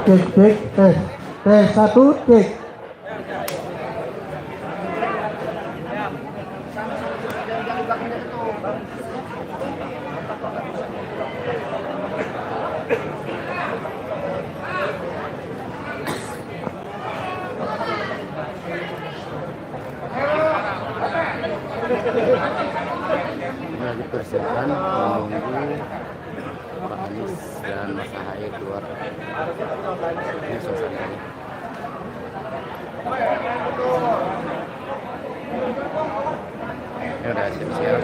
Cek tes tes satu cek. Lagi persiapan menunggu Pak Anies dan Mas Ahaye keluar. Ini suasananya. Ini udah siap-siap.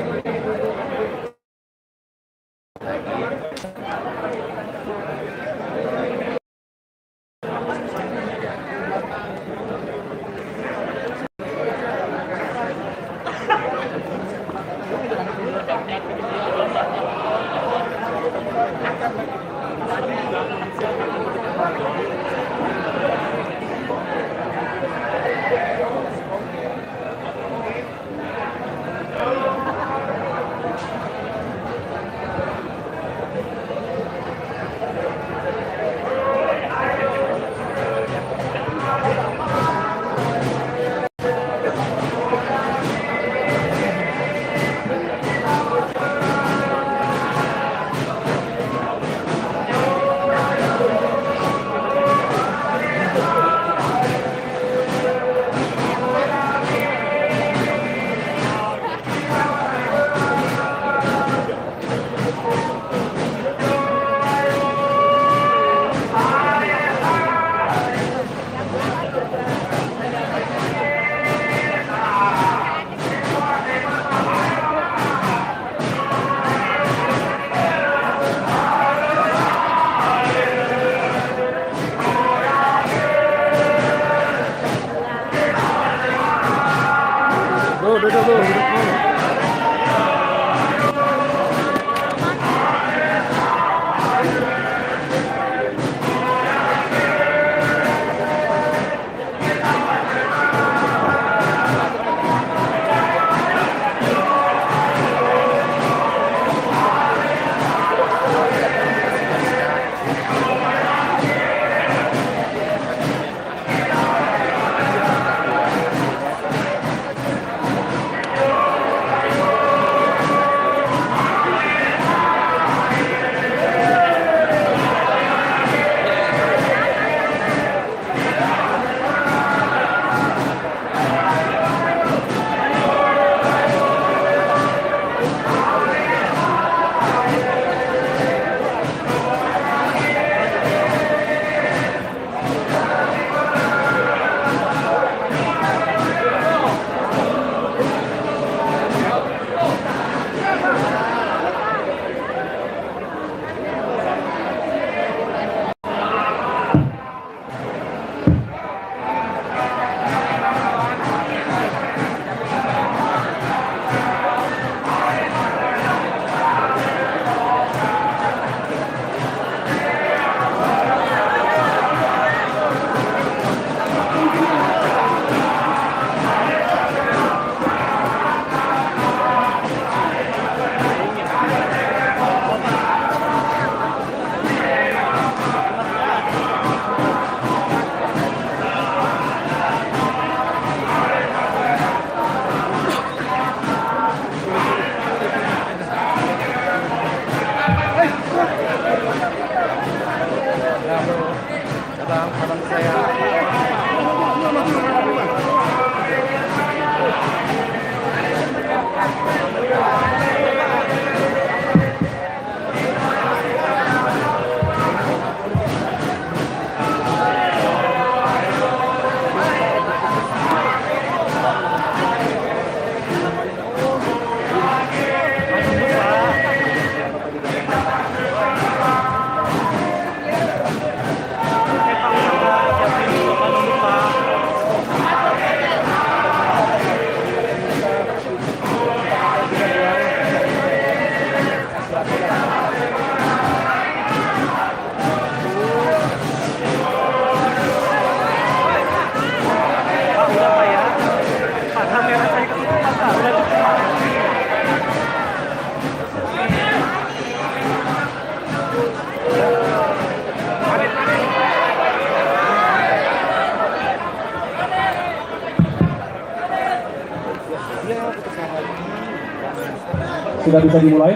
Sudah bisa dimulai?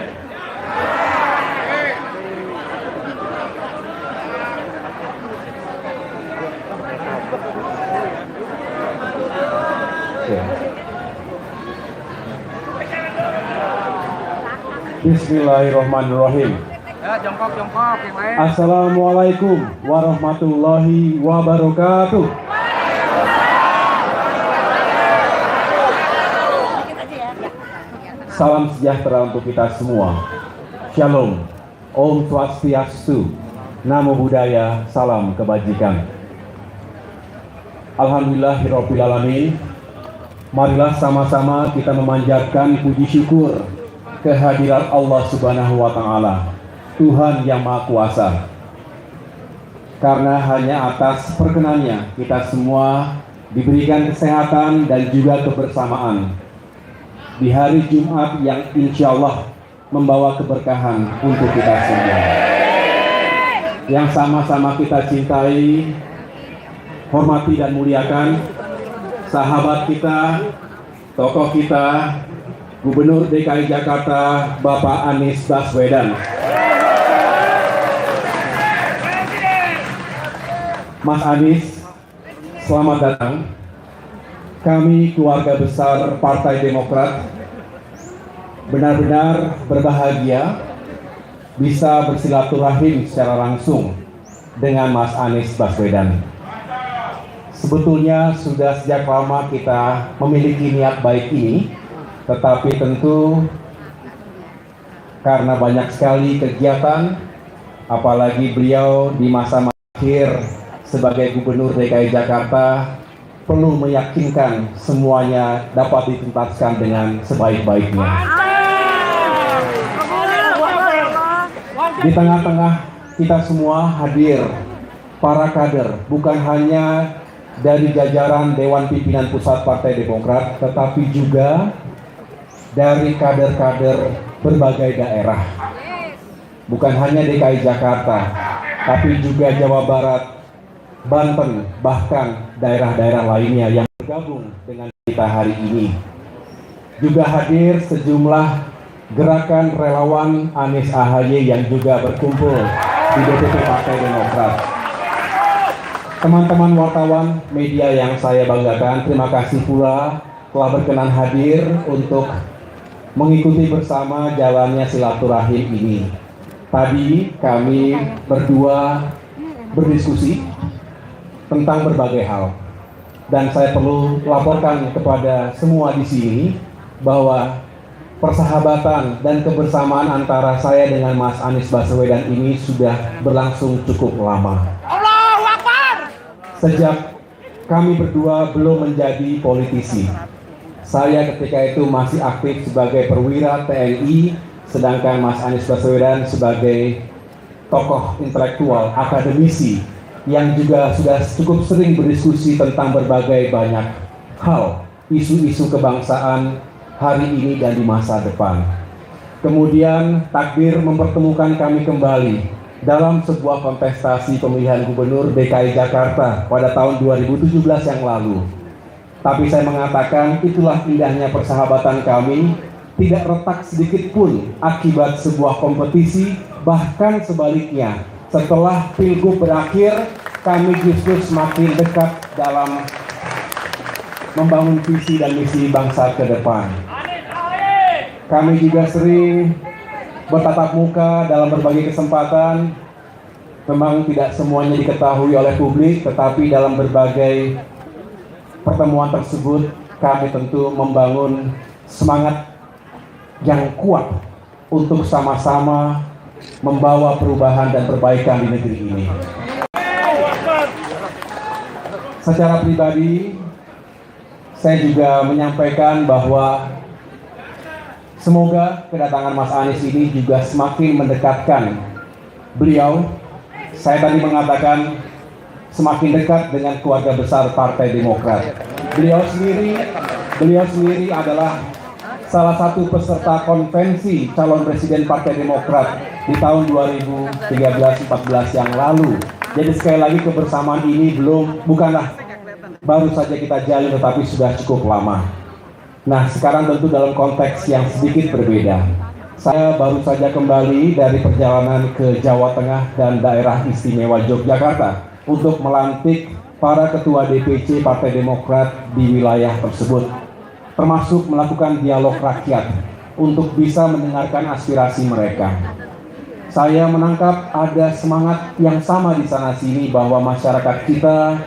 Bismillahirrahmanirrahim. Jongkok yang lain. Assalamualaikum warahmatullahi wabarakatuh. Salam sejahtera untuk kita semua. Shalom, Om Swastiastu, Namo Buddhaya, salam kebajikan. Alhamdulillahirrahmanirrahim. Marilah sama-sama kita memanjatkan puji syukur kehadirat Allah Subhanahu wa Ta'ala, Tuhan yang Maha Kuasa. Karena hanya atas perkenannya kita semua diberikan kesehatan dan juga kebersamaan di hari Jumat yang insya Allah membawa keberkahan untuk kita semua. Yang sama-sama kita cintai, hormati dan muliakan sahabat kita, tokoh kita, Gubernur DKI Jakarta, Bapak Anies Baswedan. Mas Anies, selamat datang. Kami keluarga besar Partai Demokrat benar-benar berbahagia bisa bersilaturahim secara langsung dengan Mas Anies Baswedan. Sebetulnya sudah sejak lama kita memiliki niat baik ini, tetapi tentu karena banyak sekali kegiatan, apalagi beliau di masa akhir sebagai Gubernur DKI Jakarta perlu meyakinkan semuanya dapat dituntaskan dengan sebaik-baiknya. Di tengah-tengah kita semua hadir para kader, bukan hanya dari jajaran Dewan Pimpinan Pusat Partai Demokrat, tetapi juga dari kader-kader berbagai daerah. Bukan hanya DKI Jakarta, tapi juga Jawa Barat, Banten, bahkan daerah-daerah lainnya yang bergabung dengan kita hari ini. Juga hadir sejumlah gerakan relawan Anies AHY yang juga berkumpul di DPP Partai Demokrat. Teman-teman wartawan media yang saya banggakan, terima kasih pula telah berkenan hadir untuk mengikuti bersama jalannya silaturahim ini. Tadi kami berdua berdiskusi tentang berbagai hal, dan saya perlu laporkan kepada semua di sini bahwa persahabatan dan kebersamaan antara saya dengan Mas Anies Baswedan ini sudah berlangsung cukup lama. Allahu Akbar! Sejak kami berdua belum menjadi politisi. Saya ketika itu masih aktif sebagai perwira TNI, sedangkan Mas Anies Baswedan sebagai tokoh intelektual, akademisi, yang juga sudah cukup sering berdiskusi tentang berbagai banyak hal, isu-isu kebangsaan hari ini dan di masa depan. Kemudian takdir mempertemukan kami kembali dalam sebuah kontestasi pemilihan Gubernur DKI Jakarta pada tahun 2017 yang lalu. Tapi saya mengatakan itulah indahnya persahabatan kami, tidak retak sedikit pun akibat sebuah kompetisi, bahkan sebaliknya. Setelah Pilgub berakhir, kami justru semakin dekat dalam membangun visi dan misi bangsa ke depan. Kami juga sering bertatap muka dalam berbagai kesempatan. Memang tidak semuanya diketahui oleh publik, tetapi dalam berbagai pertemuan tersebut kami tentu membangun semangat yang kuat untuk sama-sama membawa perubahan dan perbaikan di negeri ini. Secara pribadi, saya juga menyampaikan bahwa semoga kedatangan Mas Anies ini juga semakin mendekatkan beliau. Saya tadi mengatakan semakin dekat dengan keluarga besar Partai Demokrat. Beliau sendiri adalah salah satu peserta konvensi calon presiden Partai Demokrat di tahun 2013-14 yang lalu. Jadi sekali lagi kebersamaan ini bukanlah baru saja kita jalin, tetapi sudah cukup lama. Nah, sekarang tentu dalam konteks yang sedikit berbeda. Saya baru saja kembali dari perjalanan ke Jawa Tengah dan Daerah Istimewa Yogyakarta untuk melantik para ketua DPC Partai Demokrat di wilayah tersebut, termasuk melakukan dialog rakyat untuk bisa mendengarkan aspirasi mereka. Saya menangkap ada semangat yang sama di sana-sini bahwa masyarakat kita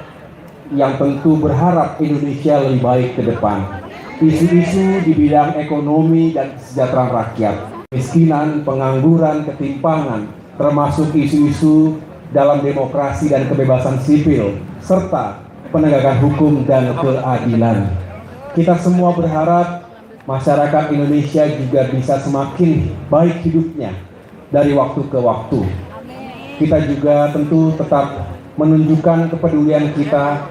yang tentu berharap Indonesia lebih baik ke depan. Isu-isu di bidang ekonomi dan kesejahteraan rakyat, kemiskinan, pengangguran, ketimpangan, termasuk isu-isu dalam demokrasi dan kebebasan sipil, serta penegakan hukum dan keadilan. Kita semua berharap masyarakat Indonesia juga bisa semakin baik hidupnya dari waktu ke waktu. Kita juga tentu tetap menunjukkan kepedulian kita,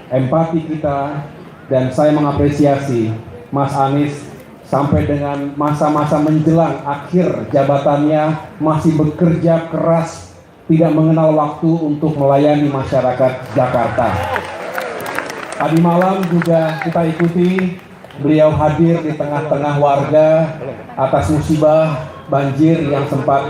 empati kita, dan saya mengapresiasi Mas Anies sampai dengan masa-masa menjelang akhir jabatannya masih bekerja keras, tidak mengenal waktu untuk melayani masyarakat Jakarta. Tadi malam juga kita ikuti beliau hadir di tengah-tengah warga atas musibah banjir yang sempat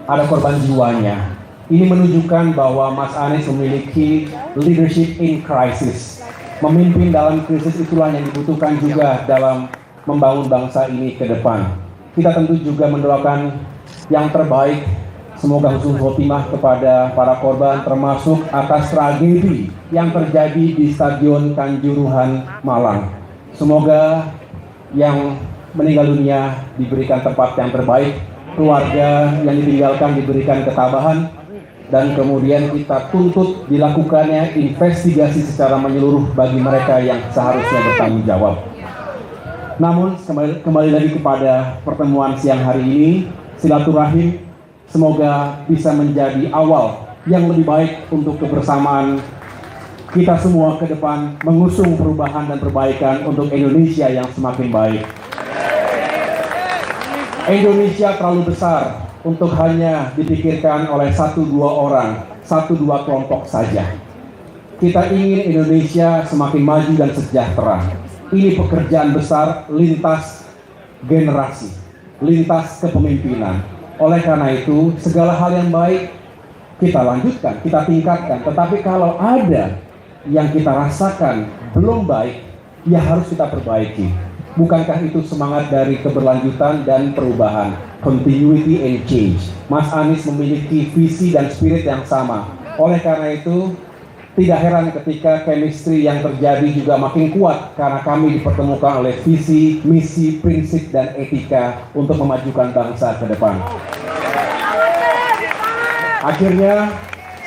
ada korban jiwanya. Ini menunjukkan bahwa Mas Anies memiliki leadership in crisis. Memimpin dalam krisis itulah yang dibutuhkan juga dalam membangun bangsa ini ke depan. Kita tentu juga mendoakan yang terbaik, semoga husnul khotimah kepada para korban, termasuk atas tragedi yang terjadi di Stadion Kanjuruhan Malang. Semoga yang meninggal dunia diberikan tempat yang terbaik, keluarga yang ditinggalkan diberikan ketabahan, dan kemudian kita tuntut dilakukannya investigasi secara menyeluruh bagi mereka yang seharusnya bertanggung jawab. Namun kembali lagi kepada pertemuan siang hari ini, silaturahim semoga bisa menjadi awal yang lebih baik untuk kebersamaan kita semua ke depan, mengusung perubahan dan perbaikan untuk Indonesia yang semakin baik. Indonesia terlalu besar untuk hanya dipikirkan oleh 1-2 orang, 1-2 kelompok saja. Kita ingin Indonesia semakin maju dan sejahtera. Ini pekerjaan besar lintas generasi, lintas kepemimpinan. Oleh karena itu, segala hal yang baik kita lanjutkan, kita tingkatkan. Tetapi kalau ada yang kita rasakan belum baik, ya harus kita perbaiki. Bukankah itu semangat dari keberlanjutan dan perubahan, continuity and change? Mas Anies memiliki visi dan spirit yang sama. Oleh karena itu, tidak heran ketika chemistry yang terjadi juga makin kuat karena kami dipertemukan oleh visi, misi, prinsip, dan etika untuk memajukan bangsa ke depan. Akhirnya,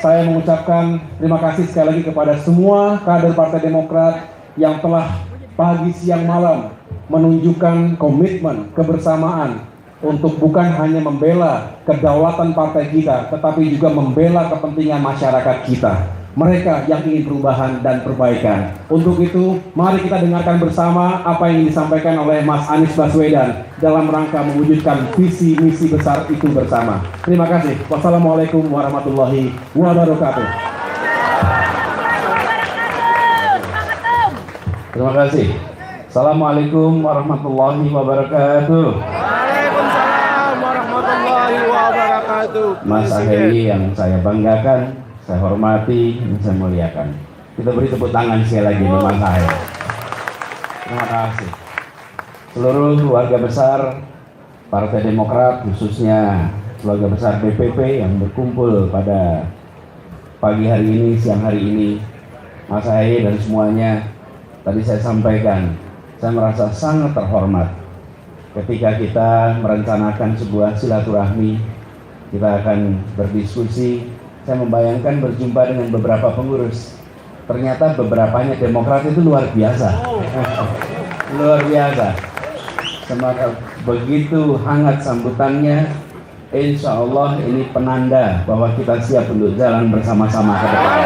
saya mengucapkan terima kasih sekali lagi kepada semua kader Partai Demokrat yang telah pagi, siang, malam menunjukkan komitmen, kebersamaan untuk bukan hanya membela kedaulatan partai kita, tetapi juga membela kepentingan masyarakat kita, mereka yang ingin perubahan dan perbaikan. Untuk itu, mari kita dengarkan bersama apa yang disampaikan oleh Mas Anies Baswedan dalam rangka mewujudkan visi misi besar itu bersama. Terima kasih. Wassalamualaikum warahmatullahi wabarakatuh. Terima kasih. Assalamualaikum warahmatullahi wabarakatuh. Waalaikumsalam warahmatullahi wabarakatuh. Mas Ahaye yang saya banggakan, saya hormati, dan saya muliakan. Kita beri tepuk tangan sekali lagi untuk Mas Ahaye. Terima kasih. Seluruh keluarga besar Partai Demokrat, khususnya keluarga besar DPP yang berkumpul pada pagi hari ini, siang hari ini, Mas Ahaye dan semuanya, tadi saya sampaikan, saya merasa sangat terhormat ketika kita merencanakan sebuah silaturahmi. Kita akan berdiskusi. Saya membayangkan berjumpa dengan beberapa pengurus. Ternyata beberapanya Demokrat itu luar biasa. Luar biasa. Semangat begitu hangat sambutannya. Insya Allah ini penanda bahwa kita siap untuk jalan bersama-sama ke depan.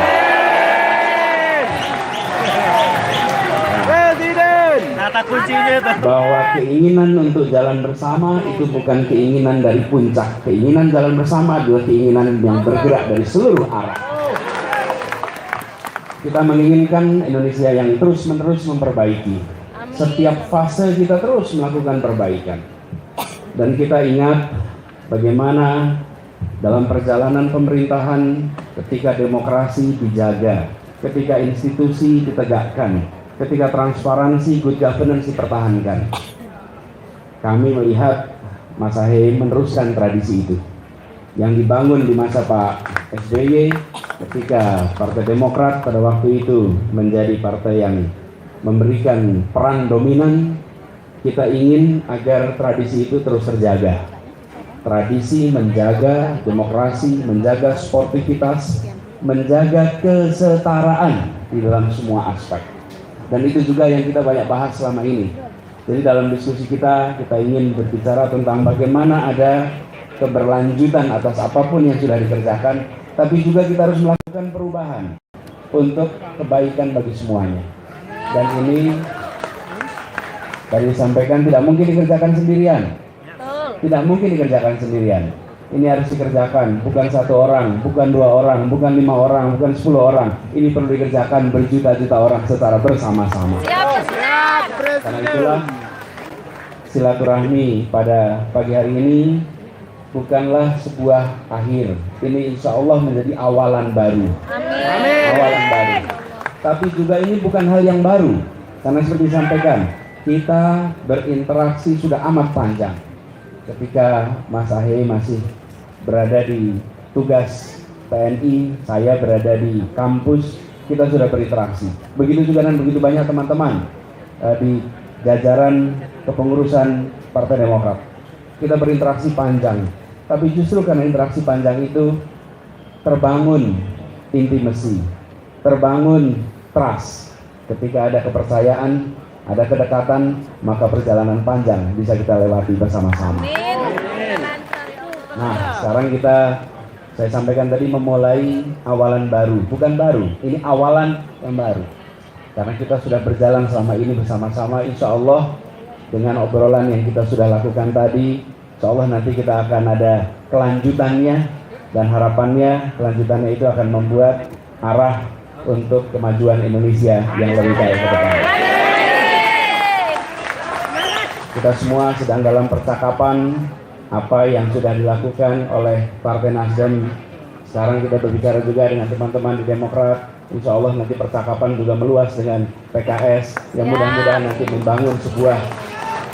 Kata kuncinya itu. Bahwa keinginan untuk jalan bersama itu bukan keinginan dari puncak. Keinginan jalan bersama adalah keinginan yang bergerak dari seluruh arah. Kita menginginkan Indonesia yang terus-menerus memperbaiki. setiap fase kita terus melakukan perbaikan. Dan kita ingat bagaimana dalam perjalanan pemerintahan ketika demokrasi dijaga, ketika institusi ditegakkan, ketika transparansi, good governance dipertahankan. Kami melihat Mas Ahaye meneruskan tradisi itu yang dibangun di masa Pak SBY ketika Partai Demokrat pada waktu itu menjadi partai yang memberikan peran dominan. Kita ingin agar tradisi itu terus terjaga. Tradisi menjaga demokrasi, menjaga sportivitas, menjaga kesetaraan di dalam semua aspek. Dan itu juga yang kita banyak bahas selama ini. Jadi dalam diskusi kita ingin berbicara tentang bagaimana ada keberlanjutan atas apapun yang sudah dikerjakan, tapi juga kita harus melakukan perubahan untuk kebaikan bagi semuanya. Dan ini tadi disampaikan tidak mungkin dikerjakan sendirian. Tidak mungkin dikerjakan sendirian. Ini harus dikerjakan bukan 1 orang, bukan 2 orang, bukan 5 orang, bukan 10 orang. Ini perlu dikerjakan berjuta-juta orang secara bersama-sama. Karena itulah silaturahmi pada pagi hari ini bukanlah sebuah akhir. Ini insya Allah menjadi awalan baru. Amin. Awalan baru. Tapi juga ini bukan hal yang baru. Karena seperti disampaikan, kita berinteraksi sudah amat panjang. Ketika Mas Ahaye masih berada di tugas TNI, saya berada di kampus, kita sudah berinteraksi. Begitu juga dan begitu banyak teman-teman di jajaran kepengurusan Partai Demokrat. Kita berinteraksi panjang. Tapi justru karena interaksi panjang itu terbangun intimasi, terbangun trust. Ketika ada kepercayaan, ada kedekatan, maka perjalanan panjang bisa kita lewati bersama-sama. Nah, sekarang saya sampaikan tadi memulai awalan baru. Bukan baru, ini awalan yang baru. Karena kita sudah berjalan selama ini bersama-sama, insya Allah dengan obrolan yang kita sudah lakukan tadi, insya Allah nanti kita akan ada kelanjutannya, dan harapannya kelanjutannya itu akan membuat arah untuk kemajuan Indonesia yang lebih baik ke depan. Kita semua sedang dalam percakapan apa yang sudah dilakukan oleh Partai Nasdem. Sekarang kita berbicara juga dengan teman-teman di Demokrat. Insya Allah nanti percakapan juga meluas dengan PKS yang mudah-mudahan nanti membangun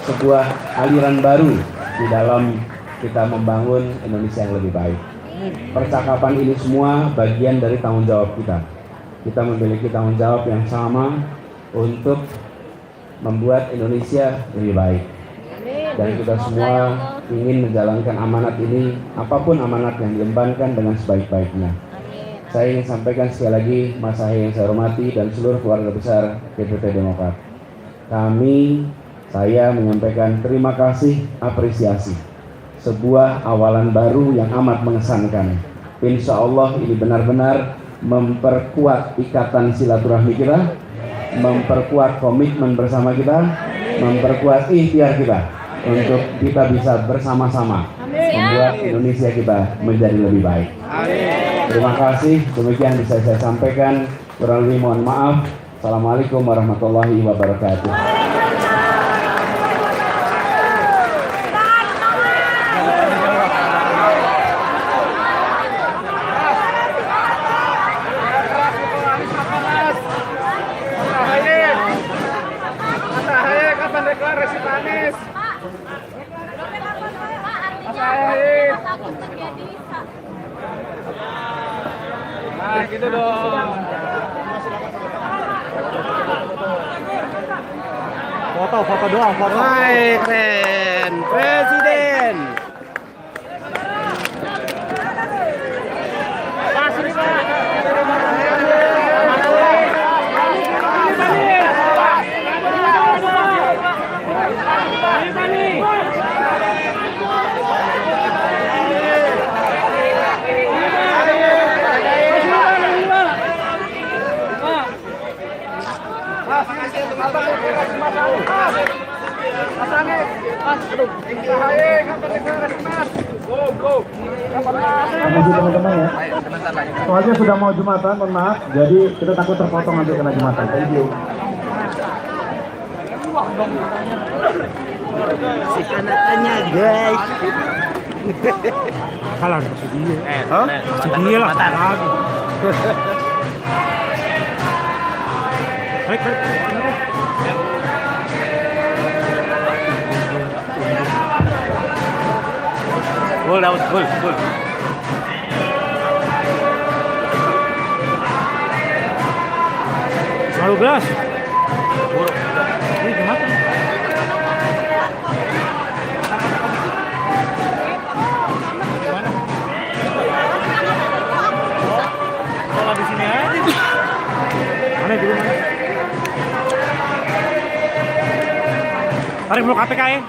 sebuah aliran baru di dalam kita membangun Indonesia yang lebih baik. Percakapan ini semua bagian dari tanggung jawab kita. Kita memiliki tanggung jawab yang sama untuk membuat Indonesia lebih baik. Dan kita semua ingin menjalankan amanat ini, apapun amanat yang diembankan dengan sebaik-baiknya. Saya ingin sampaikan sekali lagi, Mas Ahaye yang saya hormati dan seluruh keluarga besar DPP Demokrat. Saya menyampaikan terima kasih, apresiasi. Sebuah awalan baru yang amat mengesankan. Insya Allah ini benar-benar memperkuat ikatan silaturahmi kita, memperkuat komitmen bersama kita, memperkuat ikhtiar kita untuk kita bisa bersama-sama membuat Indonesia kita menjadi lebih baik. Terima kasih, demikian bisa saya sampaikan. Kurang lebih mohon maaf. Assalamualaikum warahmatullahi wabarakatuh. Nah, gitu dong. Foto doang, foto. Hai, keren. Presiden. Makasih teman-teman ya. Soalnya sudah mau Jumatan, mohon maaf. Jadi kita takut terpotong nanti kena Jumatan. Thank you. Si anakannya guys. Kalah masih dia. Hah? Masih dia lah. Lagi. Baik, baik. Gol dapat gol. Selalu gas. Ini gimana? Kalau di sini aja. Mana dulu mana? Tarik blok APK ya.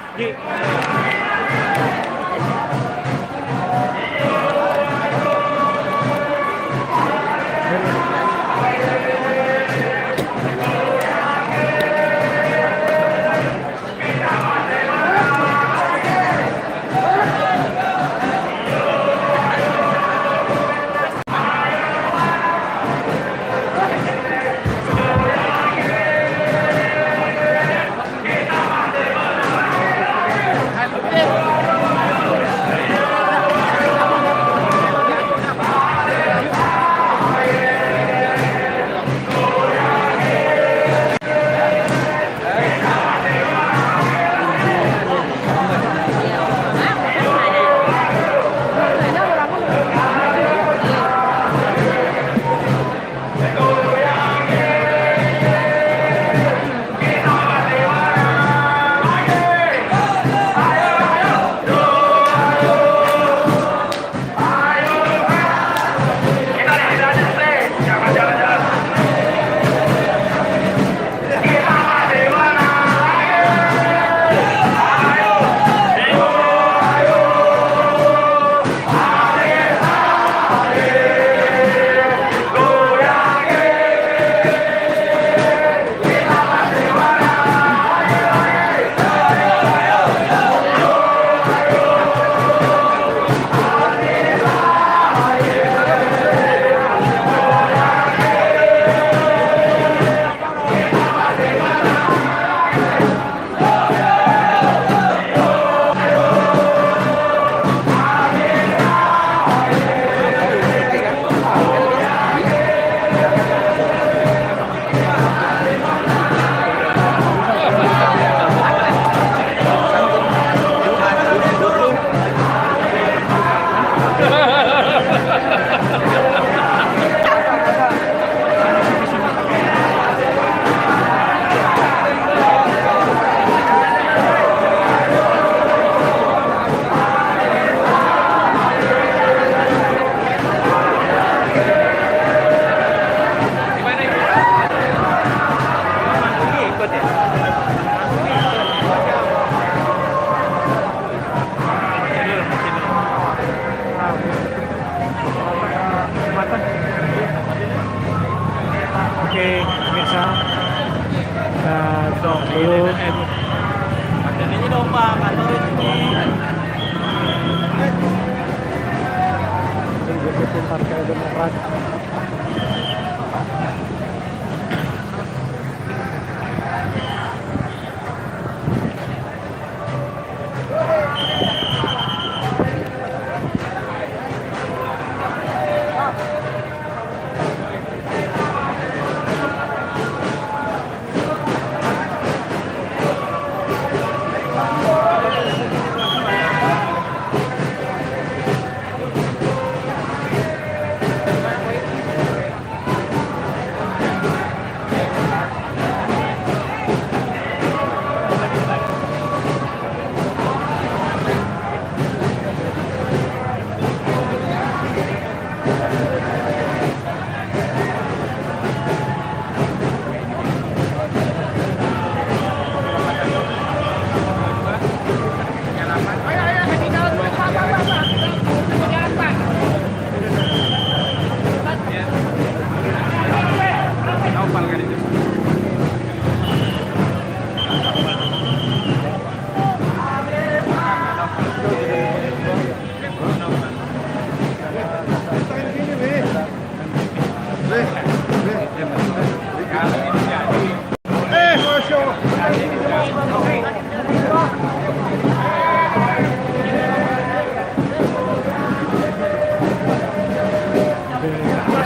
Oke, pemirsa. Kita stop dulu. Ini dong Pak, kantor ini. Ini Partai Demokrat.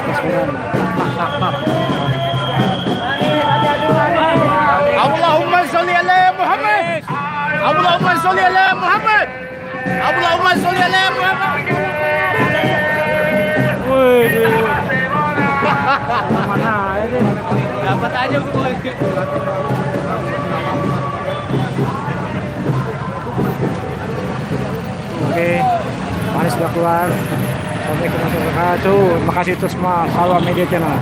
pas-pasan. Allahumma sholli ala Muhammad. Allahumma sholli ala Muhammad. Allahumma sholli ala Muhammad. Wih, mana ini? Dapat aja gue. Oke, Manis sudah keluar. Assalamualaikum warahmatullahi wabarakatuh. Terima kasih terus semua follow media channel.